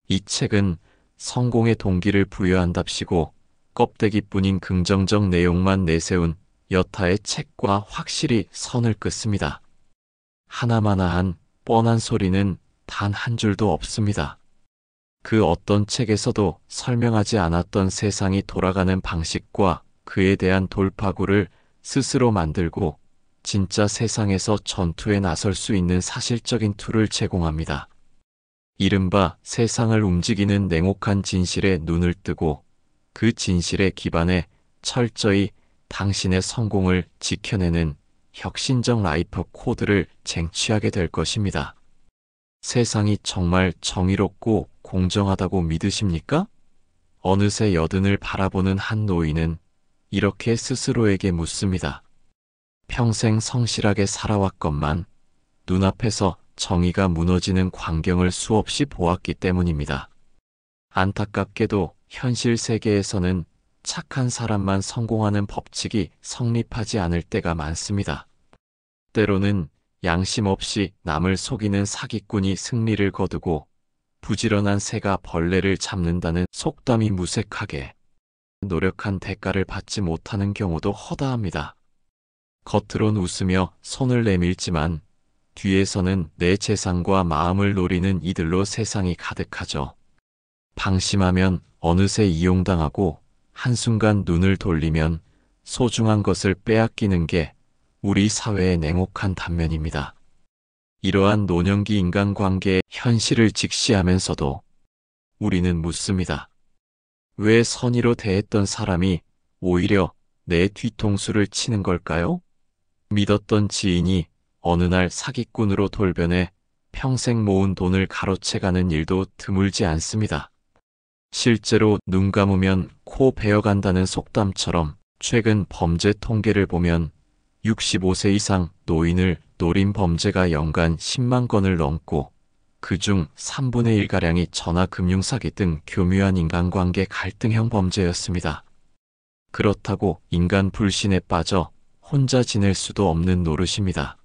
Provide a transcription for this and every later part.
이 책은 성공의 동기를 부여한답시고 껍데기뿐인 긍정적 내용만 내세운 여타의 책과 확실히 선을 긋습니다. 하나마나한 뻔한 소리는 단 한 줄도 없습니다. 그 어떤 책에서도 설명하지 않았던 세상이 돌아가는 방식과 그에 대한 돌파구를 스스로 만들고 진짜 세상에서 전투에 나설 수 있는 사실적인 툴을 제공합니다. 이른바 세상을 움직이는 냉혹한 진실에 눈을 뜨고 그 진실에 기반해 철저히 당신의 성공을 지켜내는 혁신적 라이프 코드를 쟁취하게 될 것입니다. 세상이 정말 정의롭고 공정하다고 믿으십니까? 어느새 여든을 바라보는 한 노인은 이렇게 스스로에게 묻습니다. 평생 성실하게 살아왔건만 눈앞에서 정의가 무너지는 광경을 수없이 보았기 때문입니다. 안타깝게도 현실 세계에서는 착한 사람만 성공하는 법칙이 성립하지 않을 때가 많습니다. 때로는 양심 없이 남을 속이는 사기꾼이 승리를 거두고 부지런한 새가 벌레를 잡는다는 속담이 무색하게 노력한 대가를 받지 못하는 경우도 허다합니다. 겉으론 웃으며 손을 내밀지만 뒤에서는 내 재산과 마음을 노리는 이들로 세상이 가득하죠. 방심하면 어느새 이용당하고 한순간 눈을 돌리면 소중한 것을 빼앗기는 게 우리 사회의 냉혹한 단면입니다. 이러한 노년기 인간관계의 현실을 직시하면서도 우리는 묻습니다. 왜 선의로 대했던 사람이 오히려 내 뒤통수를 치는 걸까요? 믿었던 지인이 어느 날 사기꾼으로 돌변해 평생 모은 돈을 가로채가는 일도 드물지 않습니다. 실제로 눈 감으면 코 베어간다는 속담처럼 최근 범죄 통계를 보면 65세 이상 노인을 노린 범죄가 연간 10만 건을 넘고 그중 3분의 1가량이 전화금융사기 등 교묘한 인간관계 갈등형 범죄였습니다. 그렇다고 인간 불신에 빠져 혼자 지낼 수도 없는 노릇입니다.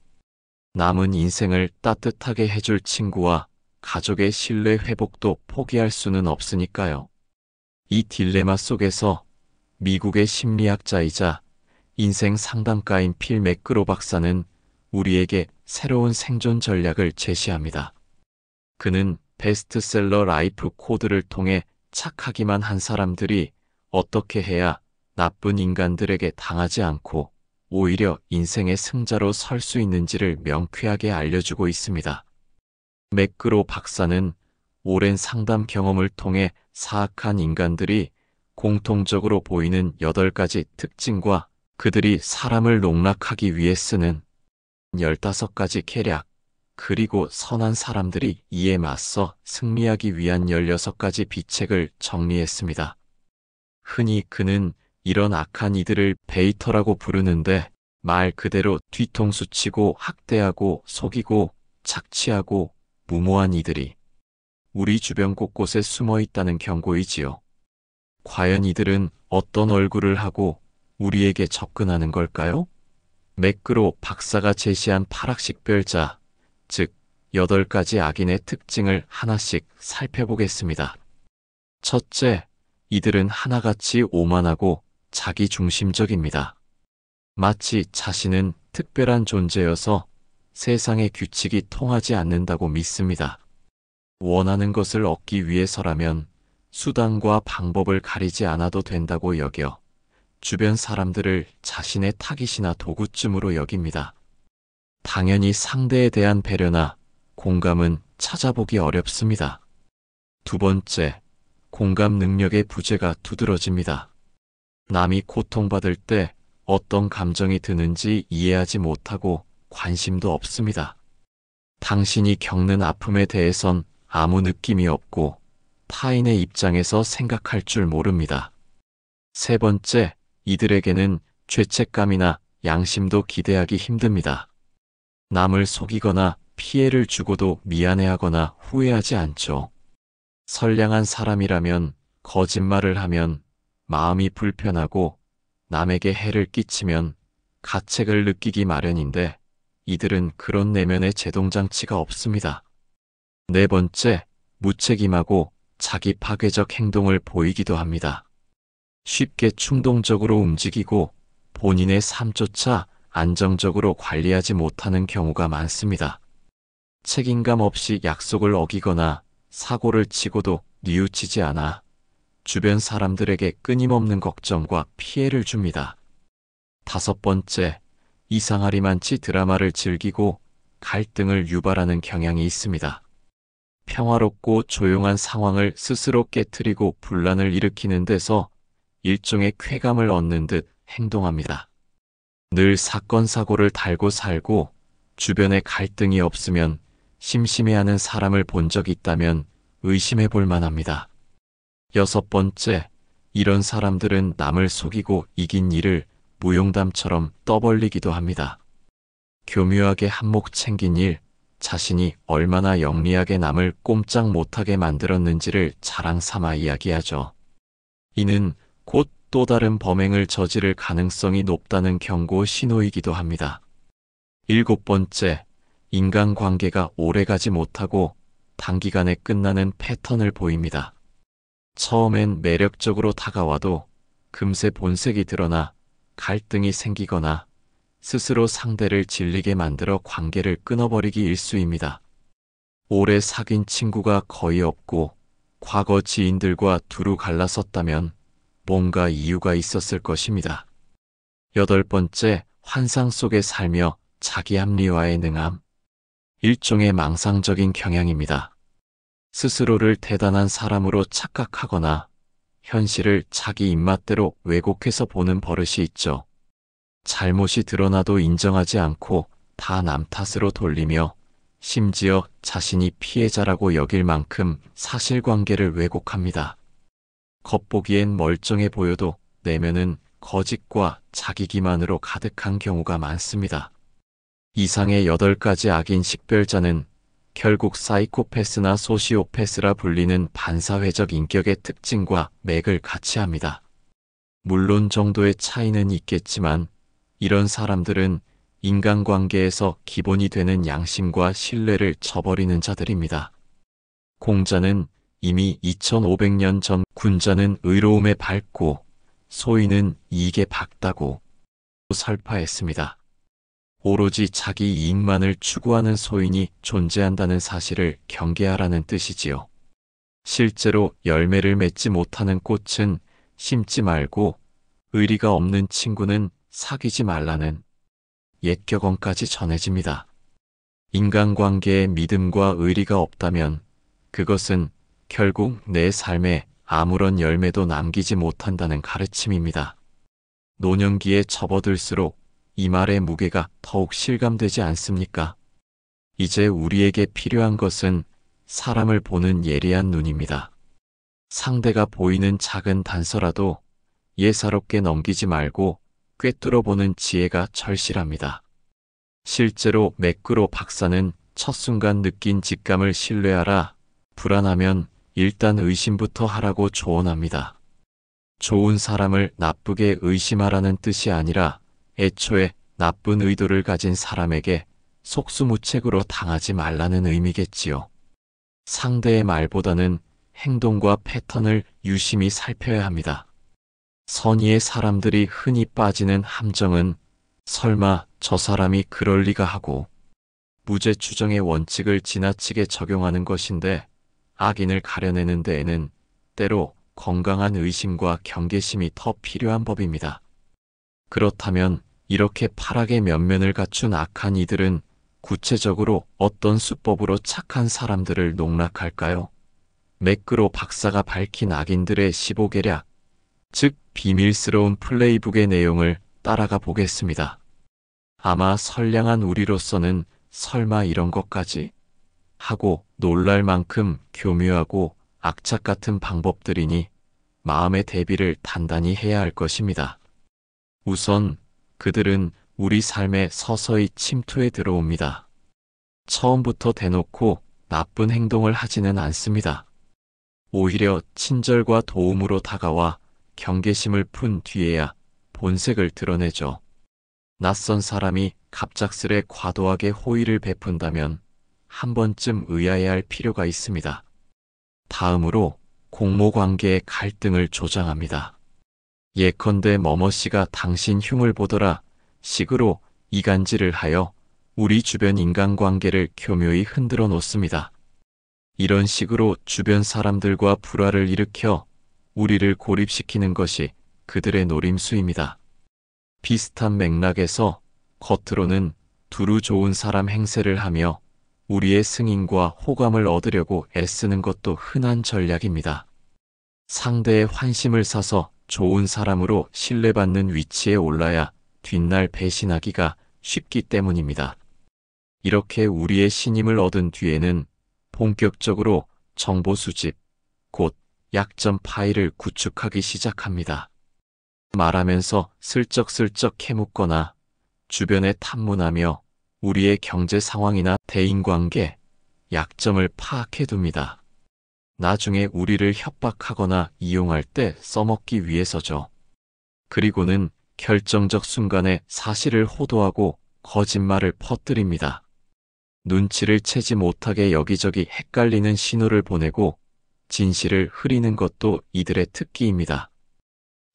남은 인생을 따뜻하게 해줄 친구와 가족의 신뢰 회복도 포기할 수는 없으니까요. 이 딜레마 속에서 미국의 심리학자이자 인생 상담가인 필 매크로 박사는 우리에게 새로운 생존 전략을 제시합니다. 그는 베스트셀러 라이프 코드를 통해 착하기만 한 사람들이 어떻게 해야 나쁜 인간들에게 당하지 않고 오히려 인생의 승자로 설 수 있는지를 명쾌하게 알려주고 있습니다. 매크로 박사는 오랜 상담 경험을 통해 사악한 인간들이 공통적으로 보이는 8가지 특징과 그들이 사람을 농락하기 위해 쓰는 15가지 계략, 그리고 선한 사람들이 이에 맞서 승리하기 위한 16가지 비책을 정리했습니다. 흔히 그는 이런 악한 이들을 베이터라고 부르는데 말 그대로 뒤통수 치고 학대하고 속이고 착취하고 무모한 이들이 우리 주변 곳곳에 숨어 있다는 경고이지요. 과연 이들은 어떤 얼굴을 하고 우리에게 접근하는 걸까요? 매크로 박사가 제시한 파락식별자, 즉 8가지 악인의 특징을 하나씩 살펴보겠습니다. 첫째, 이들은 하나같이 오만하고 자기중심적입니다. 마치 자신은 특별한 존재여서 세상의 규칙이 통하지 않는다고 믿습니다. 원하는 것을 얻기 위해서라면 수단과 방법을 가리지 않아도 된다고 여겨 주변 사람들을 자신의 타깃이나 도구쯤으로 여깁니다. 당연히 상대에 대한 배려나 공감은 찾아보기 어렵습니다. 두 번째, 공감 능력의 부재가 두드러집니다. 남이 고통받을 때 어떤 감정이 드는지 이해하지 못하고 관심도 없습니다. 당신이 겪는 아픔에 대해선 아무 느낌이 없고 타인의 입장에서 생각할 줄 모릅니다. 세 번째, 이들에게는 죄책감이나 양심도 기대하기 힘듭니다. 남을 속이거나 피해를 주고도 미안해하거나 후회하지 않죠. 선량한 사람이라면 거짓말을 하면 마음이 불편하고 남에게 해를 끼치면 가책을 느끼기 마련인데 이들은 그런 내면의 제동장치가 없습니다. 네 번째, 무책임하고 자기 파괴적 행동을 보이기도 합니다. 쉽게 충동적으로 움직이고 본인의 삶조차 안정적으로 관리하지 못하는 경우가 많습니다. 책임감 없이 약속을 어기거나 사고를 치고도 뉘우치지 않아 주변 사람들에게 끊임없는 걱정과 피해를 줍니다. 5번째, 이상하리만치 드라마를 즐기고 갈등을 유발하는 경향이 있습니다. 평화롭고 조용한 상황을 스스로 깨트리고 분란을 일으키는 데서 일종의 쾌감을 얻는 듯 행동합니다. 늘 사건 사고를 달고 살고 주변에 갈등이 없으면 심심해하는 사람을 본 적 있다면 의심해 볼 만합니다. 6번째, 이런 사람들은 남을 속이고 이긴 일을 무용담처럼 떠벌리기도 합니다. 교묘하게 한몫 챙긴 일, 자신이 얼마나 영리하게 남을 꼼짝 못하게 만들었는지를 자랑 삼아 이야기하죠. 이는 곧 또 다른 범행을 저지를 가능성이 높다는 경고 신호이기도 합니다. 7번째, 인간관계가 오래가지 못하고 단기간에 끝나는 패턴을 보입니다. 처음엔 매력적으로 다가와도 금세 본색이 드러나 갈등이 생기거나 스스로 상대를 질리게 만들어 관계를 끊어버리기 일쑤입니다. 오래 사귄 친구가 거의 없고 과거 지인들과 두루 갈라섰다면 뭔가 이유가 있었을 것입니다. 8번째, 환상 속에 살며 자기 합리화에 능함. 일종의 망상적인 경향입니다. 스스로를 대단한 사람으로 착각하거나 현실을 자기 입맛대로 왜곡해서 보는 버릇이 있죠. 잘못이 드러나도 인정하지 않고 다 남 탓으로 돌리며 심지어 자신이 피해자라고 여길 만큼 사실관계를 왜곡합니다. 겉보기엔 멀쩡해 보여도 내면은 거짓과 자기 기만으로 가득한 경우가 많습니다. 이상의 8가지 악인 식별자는 결국 사이코패스나 소시오패스라 불리는 반사회적 인격의 특징과 맥을 같이 합니다. 물론 정도의 차이는 있겠지만 이런 사람들은 인간관계에서 기본이 되는 양심과 신뢰를 저버리는 자들입니다. 공자는 이미 2500년 전 군자는 의로움에 밝고 소인은 이익에 박다고 설파했습니다. 오로지 자기 이익만을 추구하는 소인이 존재한다는 사실을 경계하라는 뜻이지요. 실제로 열매를 맺지 못하는 꽃은 심지 말고 의리가 없는 친구는 사귀지 말라는 옛격언까지 전해집니다. 인간관계에 믿음과 의리가 없다면 그것은 결국 내 삶에 아무런 열매도 남기지 못한다는 가르침입니다. 노년기에 접어들수록 이 말의 무게가 더욱 실감되지 않습니까? 이제 우리에게 필요한 것은 사람을 보는 예리한 눈입니다. 상대가 보이는 작은 단서라도 예사롭게 넘기지 말고 꿰뚫어 보는 지혜가 절실합니다. 실제로 매끄러 박사는 첫 순간 느낀 직감을 신뢰하라. 불안하면 일단 의심부터 하라고 조언합니다. 좋은 사람을 나쁘게 의심하라는 뜻이 아니라 애초에 나쁜 의도를 가진 사람에게 속수무책으로 당하지 말라는 의미겠지요. 상대의 말보다는 행동과 패턴을 유심히 살펴야 합니다. 선의의 사람들이 흔히 빠지는 함정은 설마 저 사람이 그럴 리가 하고 무죄 추정의 원칙을 지나치게 적용하는 것인데 악인을 가려내는 데에는 때로 건강한 의심과 경계심이 더 필요한 법입니다. 그렇다면 이렇게 파랗게 면면을 갖춘 악한 이들은 구체적으로 어떤 수법으로 착한 사람들을 농락할까요? 매끄러 박사가 밝힌 악인들의 15계략, 즉 비밀스러운 플레이북의 내용을 따라가 보겠습니다. 아마 선량한 우리로서는 설마 이런 것까지 하고 놀랄 만큼 교묘하고 악착 같은 방법들이니 마음의 대비를 단단히 해야 할 것입니다. 우선 그들은 우리 삶에 서서히 침투해 들어옵니다. 처음부터 대놓고 나쁜 행동을 하지는 않습니다. 오히려 친절과 도움으로 다가와 경계심을 푼 뒤에야 본색을 드러내죠. 낯선 사람이 갑작스레 과도하게 호의를 베푼다면 한 번쯤 의아해할 필요가 있습니다. 다음으로 공모관계의 갈등을 조장합니다. 예컨대 뭐뭐씨가 당신 흉을 보더라 식으로 이간질을 하여 우리 주변 인간관계를 교묘히 흔들어 놓습니다. 이런 식으로 주변 사람들과 불화를 일으켜 우리를 고립시키는 것이 그들의 노림수입니다. 비슷한 맥락에서 겉으로는 두루 좋은 사람 행세를 하며 우리의 승인과 호감을 얻으려고 애쓰는 것도 흔한 전략입니다. 상대의 환심을 사서 좋은 사람으로 신뢰받는 위치에 올라야 뒷날 배신하기가 쉽기 때문입니다. 이렇게 우리의 신임을 얻은 뒤에는 본격적으로 정보 수집, 곧 약점 파일을 구축하기 시작합니다. 말하면서 슬쩍슬쩍 캐묻거나 주변에 탐문하며 우리의 경제 상황이나 대인관계, 약점을 파악해둡니다. 나중에 우리를 협박하거나 이용할 때 써먹기 위해서죠. 그리고는 결정적 순간에 사실을 호도하고 거짓말을 퍼뜨립니다. 눈치를 채지 못하게 여기저기 헷갈리는 신호를 보내고 진실을 흐리는 것도 이들의 특기입니다.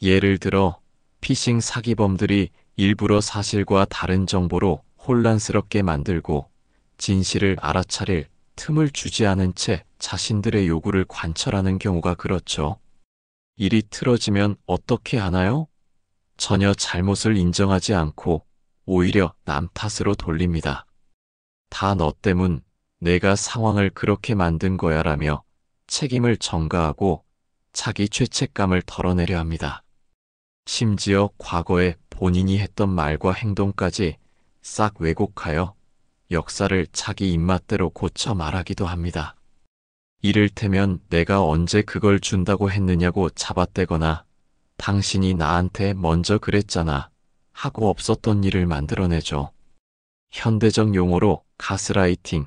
예를 들어 피싱 사기범들이 일부러 사실과 다른 정보로 혼란스럽게 만들고 진실을 알아차릴 틈을 주지 않은 채 자신들의 요구를 관철하는 경우가 그렇죠. 일이 틀어지면 어떻게 하나요? 전혀 잘못을 인정하지 않고 오히려 남 탓으로 돌립니다. 다 너 때문, 내가 상황을 그렇게 만든 거야 라며 책임을 전가하고 자기 죄책감을 덜어내려 합니다. 심지어 과거에 본인이 했던 말과 행동까지 싹 왜곡하여 역사를 자기 입맛대로 고쳐 말하기도 합니다. 이를테면 내가 언제 그걸 준다고 했느냐고 잡아떼거나 당신이 나한테 먼저 그랬잖아 하고 없었던 일을 만들어내죠. 현대적 용어로 가스라이팅,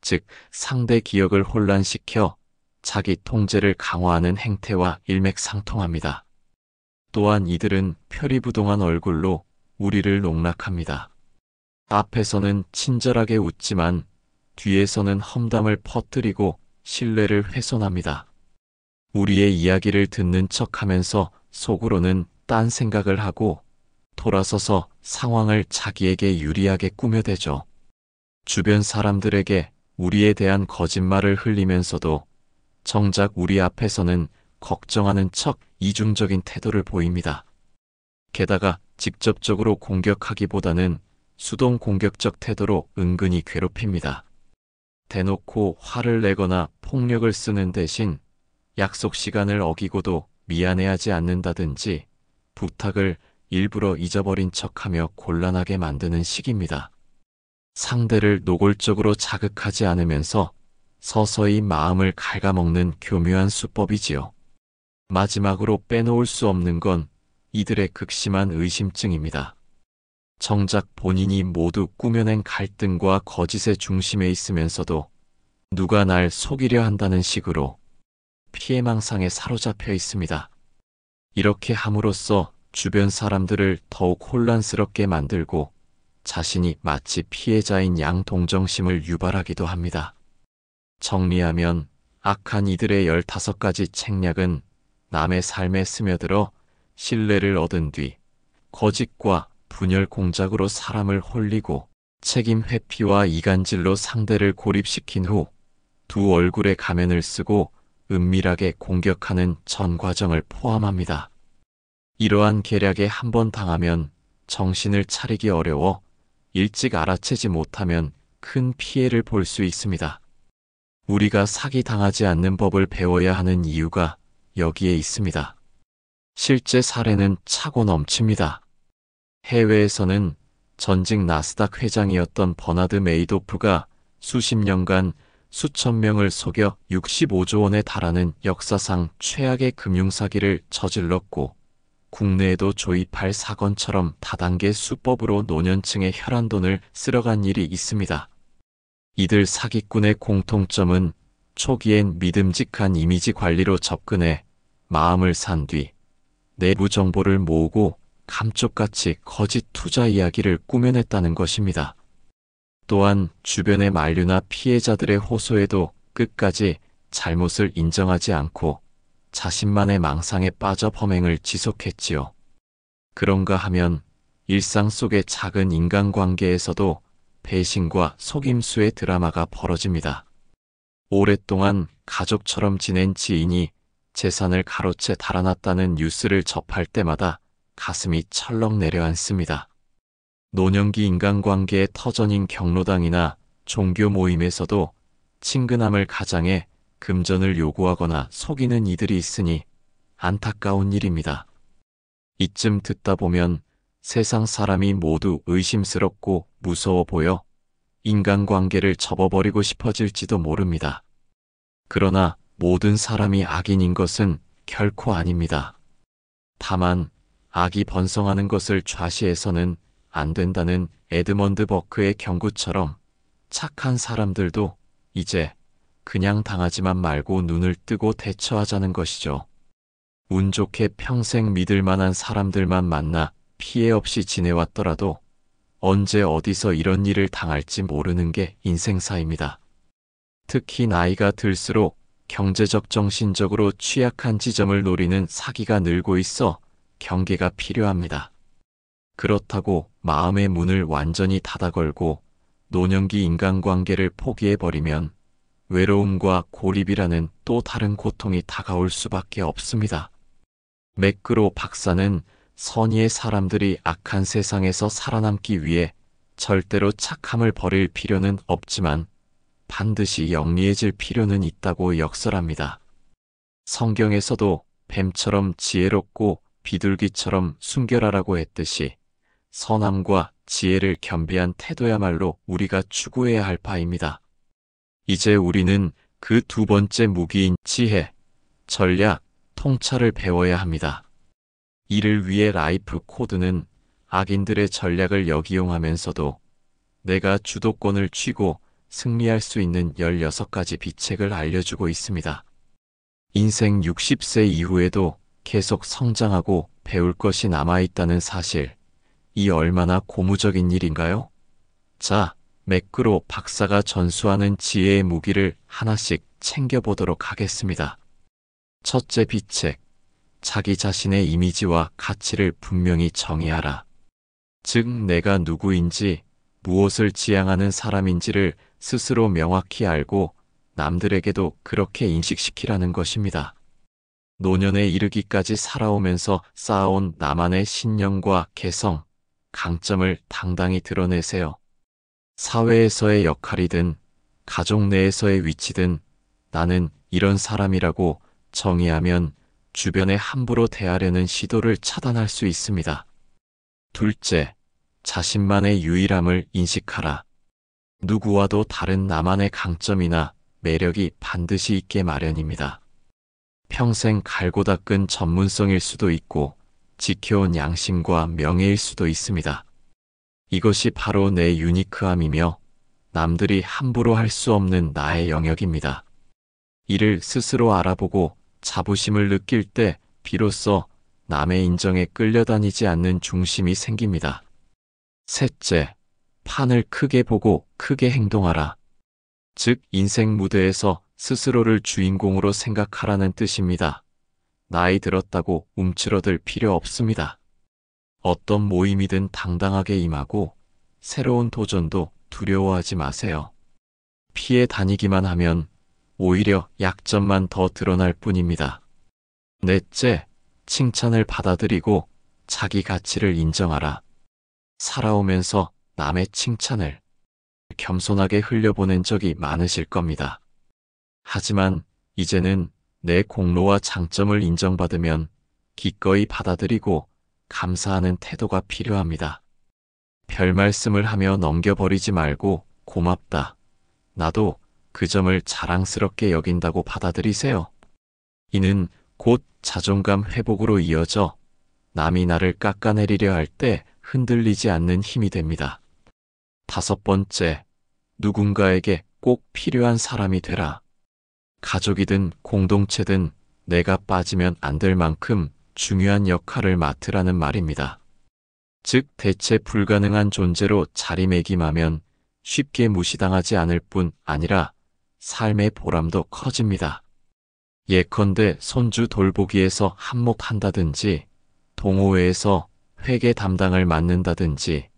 즉 상대 기억을 혼란시켜 자기 통제를 강화하는 행태와 일맥상통합니다. 또한 이들은 표리부동한 얼굴로 우리를 농락합니다. 앞에서는 친절하게 웃지만 뒤에서는 험담을 퍼뜨리고 신뢰를 훼손합니다. 우리의 이야기를 듣는 척하면서 속으로는 딴 생각을 하고 돌아서서 상황을 자기에게 유리하게 꾸며대죠. 주변 사람들에게 우리에 대한 거짓말을 흘리면서도 정작 우리 앞에서는 걱정하는 척 이중적인 태도를 보입니다. 게다가 직접적으로 공격하기보다는 수동 공격적 태도로 은근히 괴롭힙니다. 대놓고 화를 내거나 폭력을 쓰는 대신 약속 시간을 어기고도 미안해하지 않는다든지 부탁을 일부러 잊어버린 척하며 곤란하게 만드는 식입니다. 상대를 노골적으로 자극하지 않으면서 서서히 마음을 갉아먹는 교묘한 수법이지요. 마지막으로 빼놓을 수 없는 건 이들의 극심한 의심증입니다. 정작 본인이 모두 꾸며낸 갈등과 거짓의 중심에 있으면서도 누가 날 속이려 한다는 식으로 피해망상에 사로잡혀 있습니다. 이렇게 함으로써 주변 사람들을 더욱 혼란스럽게 만들고 자신이 마치 피해자인 양 동정심을 유발하기도 합니다. 정리하면 악한 이들의 15가지 책략은 남의 삶에 스며들어 신뢰를 얻은 뒤 거짓과 분열 공작으로 사람을 홀리고 책임 회피와 이간질로 상대를 고립시킨 후 두 얼굴의 가면을 쓰고 은밀하게 공격하는 전 과정을 포함합니다. 이러한 계략에 한번 당하면 정신을 차리기 어려워 일찍 알아채지 못하면 큰 피해를 볼 수 있습니다. 우리가 사기당하지 않는 법을 배워야 하는 이유가 여기에 있습니다. 실제 사례는 차고 넘칩니다. 해외에서는 전직 나스닥 회장이었던 버나드 메이도프가 수십 년간 수천 명을 속여 65조 원에 달하는 역사상 최악의 금융사기를 저질렀고 국내에도 조입할 사건처럼 다단계 수법으로 노년층의 혈안돈을 쓸어간 일이 있습니다. 이들 사기꾼의 공통점은 초기엔 믿음직한 이미지 관리로 접근해 마음을 산 뒤 내부 정보를 모으고 감쪽같이 거짓 투자 이야기를 꾸며냈다는 것입니다. 또한 주변의 만류나 피해자들의 호소에도 끝까지 잘못을 인정하지 않고 자신만의 망상에 빠져 범행을 지속했지요. 그런가 하면 일상 속의 작은 인간관계에서도 배신과 속임수의 드라마가 벌어집니다. 오랫동안 가족처럼 지낸 지인이 재산을 가로채 달아났다는 뉴스를 접할 때마다 가슴이 철렁 내려앉습니다. 노년기 인간관계의 터전인 경로당이나 종교 모임에서도 친근함을 가장해 금전을 요구하거나 속이는 이들이 있으니 안타까운 일입니다. 이쯤 듣다 보면 세상 사람이 모두 의심스럽고 무서워 보여 인간관계를 접어버리고 싶어질지도 모릅니다. 그러나 모든 사람이 악인인 것은 결코 아닙니다. 다만 악이 번성하는 것을 좌시해서는 안 된다는 에드먼드 버크의 경고처럼 착한 사람들도 이제 그냥 당하지만 말고 눈을 뜨고 대처하자는 것이죠. 운 좋게 평생 믿을 만한 사람들만 만나 피해 없이 지내왔더라도 언제 어디서 이런 일을 당할지 모르는 게 인생사입니다. 특히 나이가 들수록 경제적 정신적으로 취약한 지점을 노리는 사기가 늘고 있어 경계가 필요합니다. 그렇다고 마음의 문을 완전히 닫아걸고 노년기 인간관계를 포기해버리면 외로움과 고립이라는 또 다른 고통이 다가올 수밖에 없습니다. 매크로 박사는 선의의 사람들이 악한 세상에서 살아남기 위해 절대로 착함을 버릴 필요는 없지만 반드시 영리해질 필요는 있다고 역설합니다. 성경에서도 뱀처럼 지혜롭고 비둘기처럼 순결하라고 했듯이 선함과 지혜를 겸비한 태도야말로 우리가 추구해야 할 바입니다. 이제 우리는 그 두 번째 무기인 지혜, 전략, 통찰을 배워야 합니다. 이를 위해 라이프 코드는 악인들의 전략을 역이용하면서도 내가 주도권을 쥐고 승리할 수 있는 16가지 비책을 알려주고 있습니다. 인생 60세 이후에도 계속 성장하고 배울 것이 남아있다는 사실, 이 얼마나 고무적인 일인가요? 자, 매크로 박사가 전수하는 지혜의 무기를 하나씩 챙겨보도록 하겠습니다. 첫째 비책, 자기 자신의 이미지와 가치를 분명히 정의하라. 즉, 내가 누구인지, 무엇을 지향하는 사람인지를 스스로 명확히 알고 남들에게도 그렇게 인식시키라는 것입니다. 노년에 이르기까지 살아오면서 쌓아온 나만의 신념과 개성, 강점을 당당히 드러내세요. 사회에서의 역할이든 가족 내에서의 위치든 나는 이런 사람이라고 정의하면 주변에 함부로 대하려는 시도를 차단할 수 있습니다. 둘째, 자신만의 유일함을 인식하라. 누구와도 다른 나만의 강점이나 매력이 반드시 있게 마련입니다. 평생 갈고 닦은 전문성일 수도 있고 지켜온 양심과 명예일 수도 있습니다. 이것이 바로 내 유니크함이며 남들이 함부로 할 수 없는 나의 영역입니다. 이를 스스로 알아보고 자부심을 느낄 때 비로소 남의 인정에 끌려다니지 않는 중심이 생깁니다. 셋째, 판을 크게 보고 크게 행동하라. 즉, 인생 무대에서 스스로를 주인공으로 생각하라는 뜻입니다. 나이 들었다고 움츠러들 필요 없습니다. 어떤 모임이든 당당하게 임하고 새로운 도전도 두려워하지 마세요. 피해 다니기만 하면 오히려 약점만 더 드러날 뿐입니다. 넷째, 칭찬을 받아들이고 자기 가치를 인정하라. 살아오면서 남의 칭찬을 겸손하게 흘려보낸 적이 많으실 겁니다. 하지만 이제는 내 공로와 장점을 인정받으면 기꺼이 받아들이고 감사하는 태도가 필요합니다. 별 말씀을 하며 넘겨버리지 말고 고맙다. 나도 그 점을 자랑스럽게 여긴다고 받아들이세요. 이는 곧 자존감 회복으로 이어져 남이 나를 깎아내리려 할 때 흔들리지 않는 힘이 됩니다. 다섯 번째, 누군가에게 꼭 필요한 사람이 되라. 가족이든 공동체든 내가 빠지면 안 될 만큼 중요한 역할을 맡으라는 말입니다. 즉, 대체 불가능한 존재로 자리매김하면 쉽게 무시당하지 않을 뿐 아니라 삶의 보람도 커집니다. 예컨대 손주 돌보기에서 한몫한다든지 동호회에서 회계 담당을 맡는다든지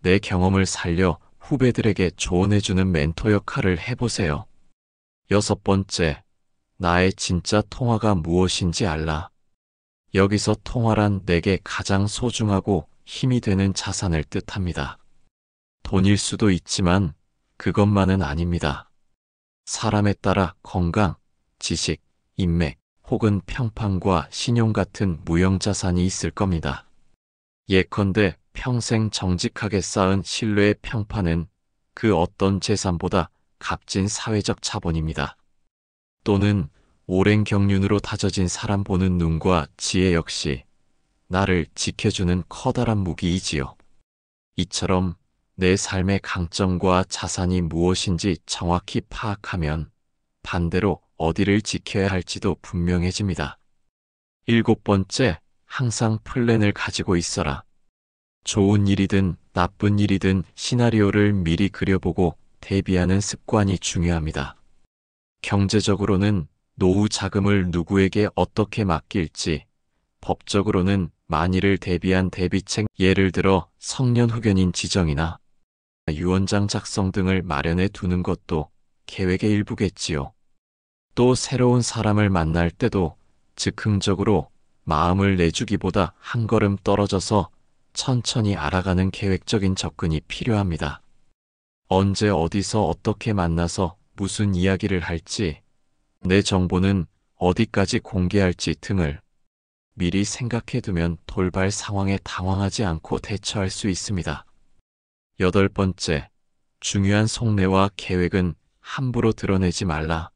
내 경험을 살려 후배들에게 조언해주는 멘토 역할을 해보세요. 6번째, 나의 진짜 통화가 무엇인지 알라. 여기서 통화란 내게 가장 소중하고 힘이 되는 자산을 뜻합니다. 돈일 수도 있지만 그것만은 아닙니다. 사람에 따라 건강, 지식, 인맥, 혹은 평판과 신용 같은 무형자산이 있을 겁니다. 예컨대 평생 정직하게 쌓은 신뢰의 평판은 그 어떤 재산보다 값진 사회적 자본입니다. 또는 오랜 경륜으로 다져진 사람 보는 눈과 지혜 역시 나를 지켜주는 커다란 무기이지요. 이처럼 내 삶의 강점과 자산이 무엇인지 정확히 파악하면 반대로 어디를 지켜야 할지도 분명해집니다. 7번째, 항상 플랜을 가지고 있어라. 좋은 일이든 나쁜 일이든 시나리오를 미리 그려보고 대비하는 습관이 중요합니다. 경제적으로는 노후 자금을 누구에게 어떻게 맡길지, 법적으로는 만일을 대비한 대비책, 예를 들어 성년후견인 지정이나 유언장 작성 등을 마련해 두는 것도 계획의 일부겠지요. 또 새로운 사람을 만날 때도 즉흥적으로 마음을 내주기보다 한 걸음 떨어져서 천천히 알아가는 계획적인 접근이 필요합니다. 언제 어디서 어떻게 만나서 무슨 이야기를 할지, 내 정보는 어디까지 공개할지 등을 미리 생각해두면 돌발 상황에 당황하지 않고 대처할 수 있습니다. 8번째, 중요한 속내와 계획은 함부로 드러내지 말라.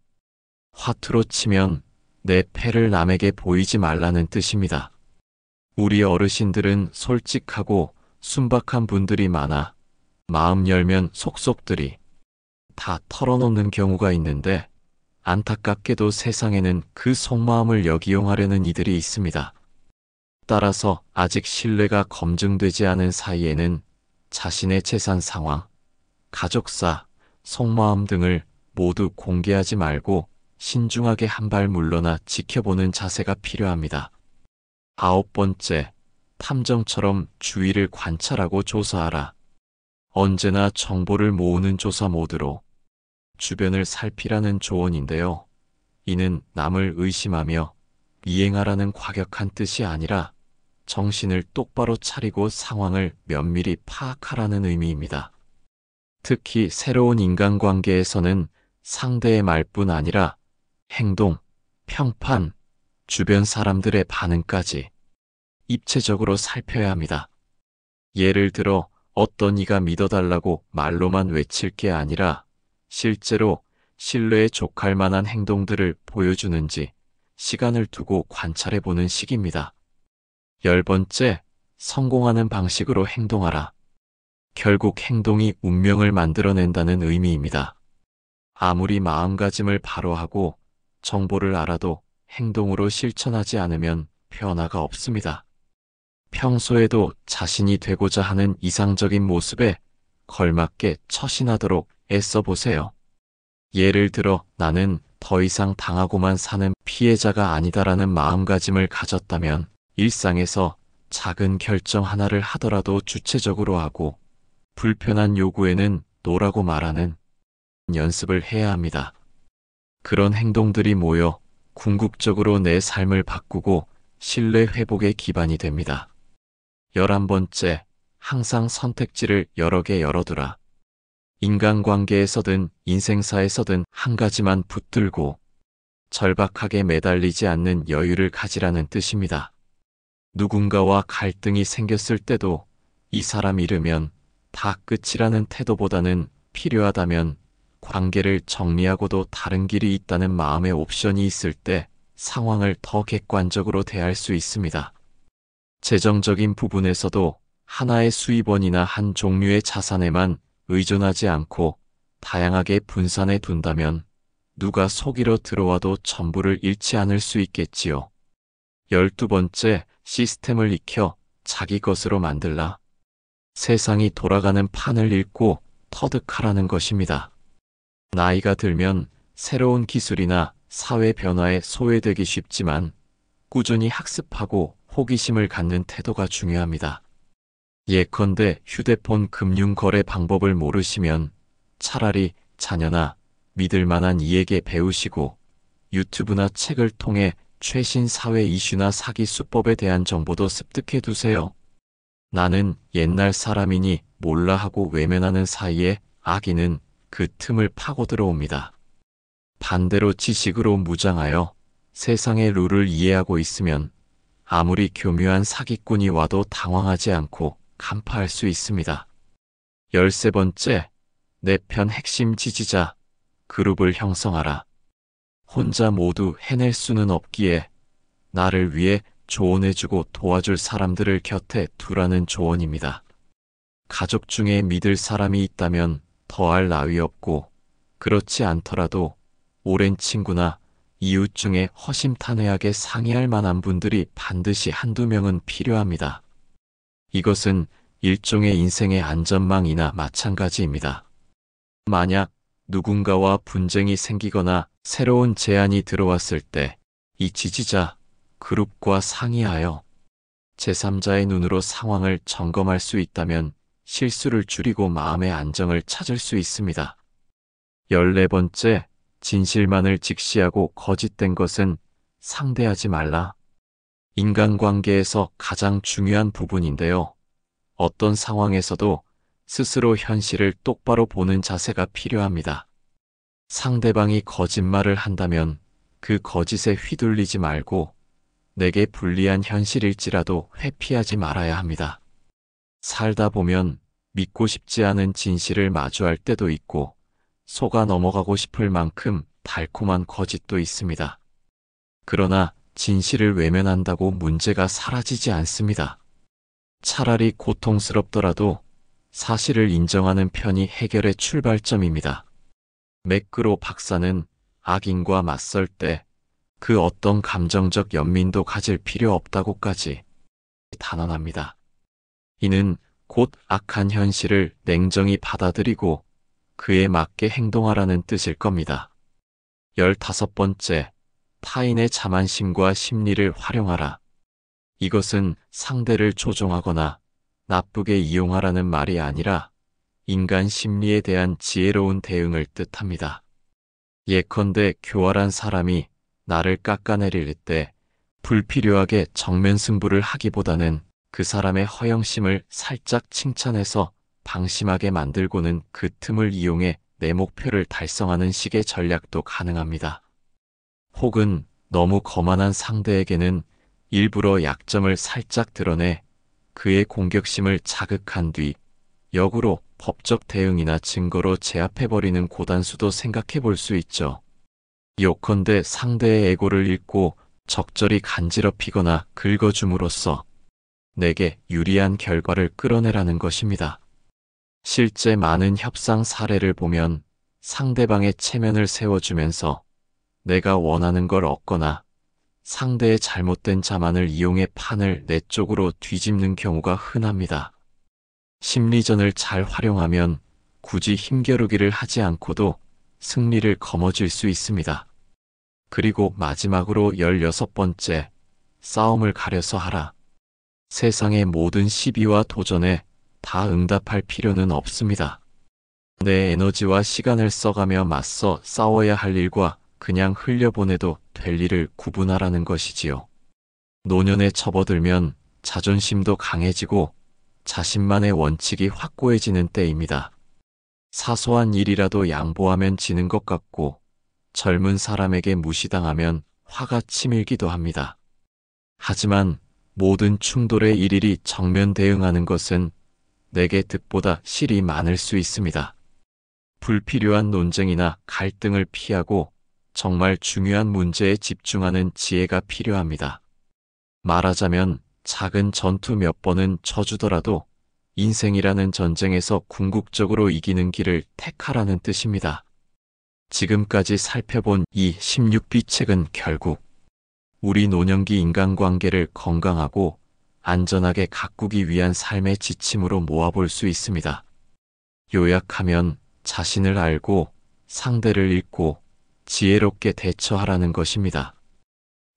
화투로 치면 내 패를 남에게 보이지 말라는 뜻입니다. 우리 어르신들은 솔직하고 순박한 분들이 많아 마음 열면 속속들이 다 털어놓는 경우가 있는데 안타깝게도 세상에는 그 속마음을 역이용하려는 이들이 있습니다. 따라서 아직 신뢰가 검증되지 않은 사이에는 자신의 재산 상황, 가족사, 속마음 등을 모두 공개하지 말고 신중하게 한 발 물러나 지켜보는 자세가 필요합니다. 9번째, 탐정처럼 주위를 관찰하고 조사하라. 언제나 정보를 모으는 조사 모드로 주변을 살피라는 조언인데요. 이는 남을 의심하며 이행하라는 과격한 뜻이 아니라 정신을 똑바로 차리고 상황을 면밀히 파악하라는 의미입니다. 특히 새로운 인간관계에서는 상대의 말뿐 아니라 행동, 평판, 주변 사람들의 반응까지 입체적으로 살펴야 합니다. 예를 들어 어떤 이가 믿어달라고 말로만 외칠 게 아니라 실제로 신뢰에 족할 만한 행동들을 보여주는지 시간을 두고 관찰해보는 시기입니다. 10번째, 성공하는 방식으로 행동하라. 결국 행동이 운명을 만들어낸다는 의미입니다. 아무리 마음가짐을 바로 하고 정보를 알아도 행동으로 실천하지 않으면 변화가 없습니다. 평소에도 자신이 되고자 하는 이상적인 모습에 걸맞게 처신하도록 애써보세요. 예를 들어 나는 더 이상 당하고만 사는 피해자가 아니다라는 마음가짐을 가졌다면 일상에서 작은 결정 하나를 하더라도 주체적으로 하고 불편한 요구에는 노라고 말하는 연습을 해야 합니다. 그런 행동들이 모여 궁극적으로 내 삶을 바꾸고 신뢰 회복의 기반이 됩니다. 11번째, 항상 선택지를 여러 개 열어두라. 인간관계에서든 인생사에서든 한 가지만 붙들고 절박하게 매달리지 않는 여유를 가지라는 뜻입니다. 누군가와 갈등이 생겼을 때도 이 사람 잃으면 다 끝이라는 태도보다는 필요하다면 관계를 정리하고도 다른 길이 있다는 마음의 옵션이 있을 때 상황을 더 객관적으로 대할 수 있습니다. 재정적인 부분에서도 하나의 수입원이나 한 종류의 자산에만 의존하지 않고 다양하게 분산해 둔다면 누가 속이러 들어와도 전부를 잃지 않을 수 있겠지요. 12번째, 시스템을 익혀 자기 것으로 만들라. 세상이 돌아가는 판을 읽고 터득하라는 것입니다. 나이가 들면 새로운 기술이나 사회 변화에 소외되기 쉽지만 꾸준히 학습하고 호기심을 갖는 태도가 중요합니다. 예컨대 휴대폰 금융 거래 방법을 모르시면 차라리 자녀나 믿을 만한 이에게 배우시고 유튜브나 책을 통해 최신 사회 이슈나 사기 수법에 대한 정보도 습득해 두세요. 나는 옛날 사람이니 몰라 하고 외면하는 사이에 악인은 그 틈을 파고 들어옵니다. 반대로 지식으로 무장하여 세상의 룰을 이해하고 있으면 아무리 교묘한 사기꾼이 와도 당황하지 않고 간파할 수 있습니다. 13번째, 내 편 핵심 지지자, 그룹을 형성하라. 혼자 모두 해낼 수는 없기에 나를 위해 조언해주고 도와줄 사람들을 곁에 두라는 조언입니다. 가족 중에 믿을 사람이 있다면 더할 나위 없고, 그렇지 않더라도 오랜 친구나 이웃 중에 허심탄회하게 상의할 만한 분들이 반드시 한두 명은 필요합니다. 이것은 일종의 인생의 안전망이나 마찬가지입니다. 만약 누군가와 분쟁이 생기거나 새로운 제안이 들어왔을 때 이 지지자, 그룹과 상의하여 제3자의 눈으로 상황을 점검할 수 있다면 실수를 줄이고 마음의 안정을 찾을 수 있습니다. 14번째, 진실만을 직시하고 거짓된 것은 상대하지 말라. 인간관계에서 가장 중요한 부분인데요. 어떤 상황에서도 스스로 현실을 똑바로 보는 자세가 필요합니다. 상대방이 거짓말을 한다면 그 거짓에 휘둘리지 말고 내게 불리한 현실일지라도 회피하지 말아야 합니다. 살다 보면 믿고 싶지 않은 진실을 마주할 때도 있고 속아 넘어가고 싶을 만큼 달콤한 거짓도 있습니다. 그러나 진실을 외면한다고 문제가 사라지지 않습니다. 차라리 고통스럽더라도 사실을 인정하는 편이 해결의 출발점입니다. 매크로 박사는 악인과 맞설 때 그 어떤 감정적 연민도 가질 필요 없다고까지 단언합니다. 이는 곧 악한 현실을 냉정히 받아들이고 그에 맞게 행동하라는 뜻일 겁니다. 15번째, 타인의 자만심과 심리를 활용하라. 이것은 상대를 조종하거나 나쁘게 이용하라는 말이 아니라 인간 심리에 대한 지혜로운 대응을 뜻합니다. 예컨대 교활한 사람이 나를 깎아내릴 때 불필요하게 정면 승부를 하기보다는 그 사람의 허영심을 살짝 칭찬해서 방심하게 만들고는 그 틈을 이용해 내 목표를 달성하는 식의 전략도 가능합니다. 혹은 너무 거만한 상대에게는 일부러 약점을 살짝 드러내 그의 공격심을 자극한 뒤 역으로 법적 대응이나 증거로 제압해버리는 고단수도 생각해 볼 수 있죠. 요컨대 상대의 에고를 읽고 적절히 간지럽히거나 긁어줌으로써 내게 유리한 결과를 끌어내라는 것입니다. 실제 많은 협상 사례를 보면 상대방의 체면을 세워주면서 내가 원하는 걸 얻거나 상대의 잘못된 자만을 이용해 판을 내 쪽으로 뒤집는 경우가 흔합니다. 심리전을 잘 활용하면 굳이 힘겨루기를 하지 않고도 승리를 거머쥘 수 있습니다. 그리고 마지막으로 16번째, 싸움을 가려서 하라. 세상의 모든 시비와 도전에 다 응답할 필요는 없습니다. 내 에너지와 시간을 써가며 맞서 싸워야 할 일과 그냥 흘려보내도 될 일을 구분하라는 것이지요. 노년에 접어들면 자존심도 강해지고 자신만의 원칙이 확고해지는 때입니다. 사소한 일이라도 양보하면 지는 것 같고 젊은 사람에게 무시당하면 화가 치밀기도 합니다. 하지만 모든 충돌에 일일이 정면 대응하는 것은 내게 득보다 실이 많을 수 있습니다. 불필요한 논쟁이나 갈등을 피하고 정말 중요한 문제에 집중하는 지혜가 필요합니다. 말하자면 작은 전투 몇 번은 져주더라도 인생이라는 전쟁에서 궁극적으로 이기는 길을 택하라는 뜻입니다. 지금까지 살펴본 이 16비 책은 결국 우리 노년기 인간관계를 건강하고 안전하게 가꾸기 위한 삶의 지침으로 모아볼 수 있습니다. 요약하면 자신을 알고 상대를 읽고 지혜롭게 대처하라는 것입니다.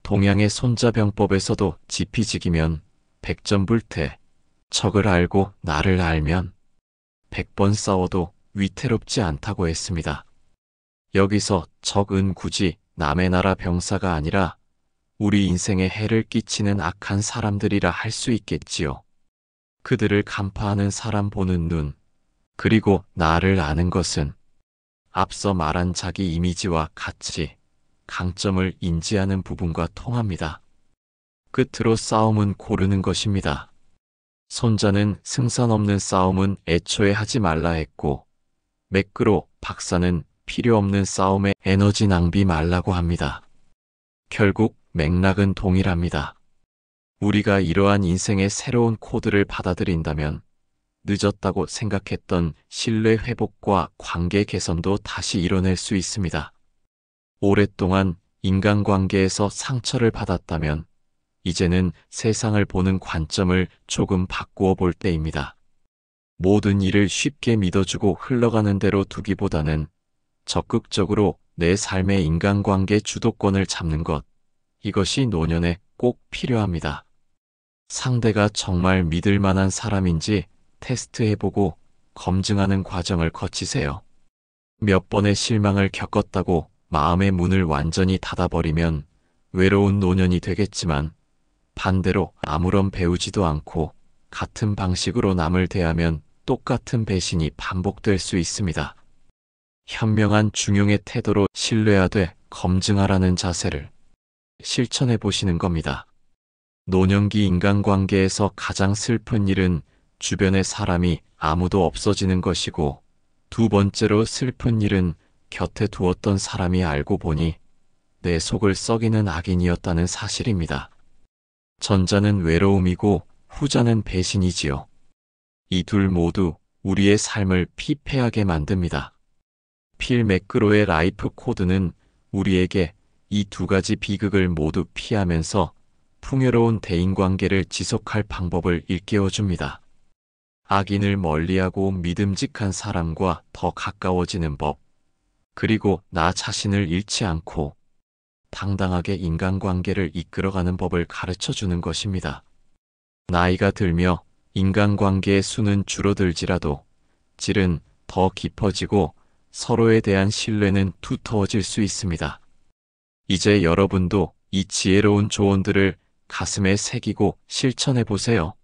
동양의 손자병법에서도 지피지기면 백전불태, 척을 알고 나를 알면 100번 싸워도 위태롭지 않다고 했습니다. 여기서 적은 굳이 남의 나라 병사가 아니라 우리 인생에 해를 끼치는 악한 사람들이라 할 수 있겠지요. 그들을 간파하는 사람 보는 눈, 그리고 나를 아는 것은 앞서 말한 자기 이미지와 가치, 강점을 인지하는 부분과 통합니다. 끝으로 싸움은 고르는 것입니다. 손자는 승산 없는 싸움은 애초에 하지 말라 했고, 매끄로 박사는 필요 없는 싸움에 에너지 낭비 말라고 합니다. 결국 맥락은 동일합니다. 우리가 이러한 인생의 새로운 코드를 받아들인다면 늦었다고 생각했던 신뢰 회복과 관계 개선도 다시 이뤄낼 수 있습니다. 오랫동안 인간관계에서 상처를 받았다면 이제는 세상을 보는 관점을 조금 바꾸어 볼 때입니다. 모든 일을 쉽게 믿어주고 흘러가는 대로 두기보다는 적극적으로 내 삶의 인간관계 주도권을 잡는 것, 이것이 노년에 꼭 필요합니다. 상대가 정말 믿을 만한 사람인지 테스트해보고 검증하는 과정을 거치세요. 몇 번의 실망을 겪었다고 마음의 문을 완전히 닫아버리면 외로운 노년이 되겠지만, 반대로 아무런 배우지도 않고 같은 방식으로 남을 대하면 똑같은 배신이 반복될 수 있습니다. 현명한 중용의 태도로 신뢰하되 검증하라는 자세를 실천해 보시는 겁니다. 노년기 인간관계에서 가장 슬픈 일은 주변의 사람이 아무도 없어지는 것이고, 두 번째로 슬픈 일은 곁에 두었던 사람이 알고 보니 내 속을 썩이는 악인이었다는 사실입니다. 전자는 외로움이고 후자는 배신이지요. 이 둘 모두 우리의 삶을 피폐하게 만듭니다. 필 매크로의 라이프 코드는 우리에게 이 두 가지 비극을 모두 피하면서 풍요로운 대인관계를 지속할 방법을 일깨워줍니다. 악인을 멀리하고 믿음직한 사람과 더 가까워지는 법, 그리고 나 자신을 잃지 않고 당당하게 인간관계를 이끌어가는 법을 가르쳐주는 것입니다. 나이가 들며 인간관계의 수는 줄어들지라도 질은 더 깊어지고 서로에 대한 신뢰는 두터워질 수 있습니다. 이제 여러분도 이 지혜로운 조언들을 가슴에 새기고 실천해 보세요.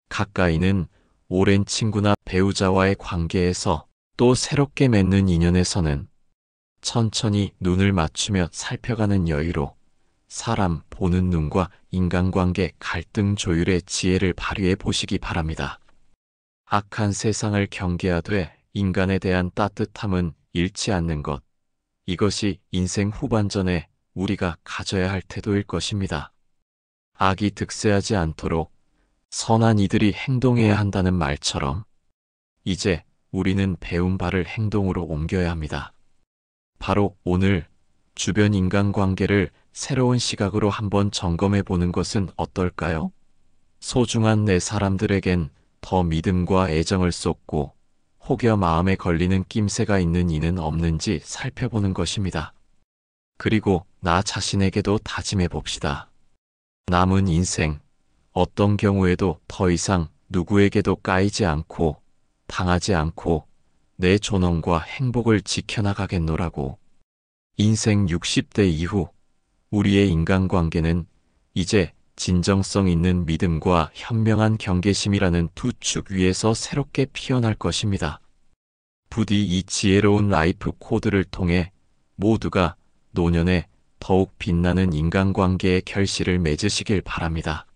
가까이는 오랜 친구나 배우자와의 관계에서, 또 새롭게 맺는 인연에서는 천천히 눈을 맞추며 살펴가는 여유로 사람 보는 눈과 인간관계 갈등 조율의 지혜를 발휘해 보시기 바랍니다. 악한 세상을 경계하되 인간에 대한 따뜻함은 잃지 않는 것, 이것이 인생 후반전에 우리가 가져야 할 태도일 것입니다. 악이 득세하지 않도록 선한 이들이 행동해야 한다는 말처럼 이제 우리는 배운 바를 행동으로 옮겨야 합니다. 바로 오늘 주변 인간관계를 새로운 시각으로 한번 점검해 보는 것은 어떨까요? 소중한 내 사람들에겐 더 믿음과 애정을 쏟고 혹여 마음에 걸리는 낌새가 있는 이는 없는지 살펴보는 것입니다. 그리고 나 자신에게도 다짐해 봅시다. 남은 인생, 어떤 경우에도 더 이상 누구에게도 까이지 않고 당하지 않고 내 존엄과 행복을 지켜나가겠노라고. 인생 60대 이후 우리의 인간관계는 이제 진정성 있는 믿음과 현명한 경계심이라는 두 축 위에서 새롭게 피어날 것입니다. 부디 이 지혜로운 라이프 코드를 통해 모두가 노년에 더욱 빛나는 인간관계의 결실을 맺으시길 바랍니다.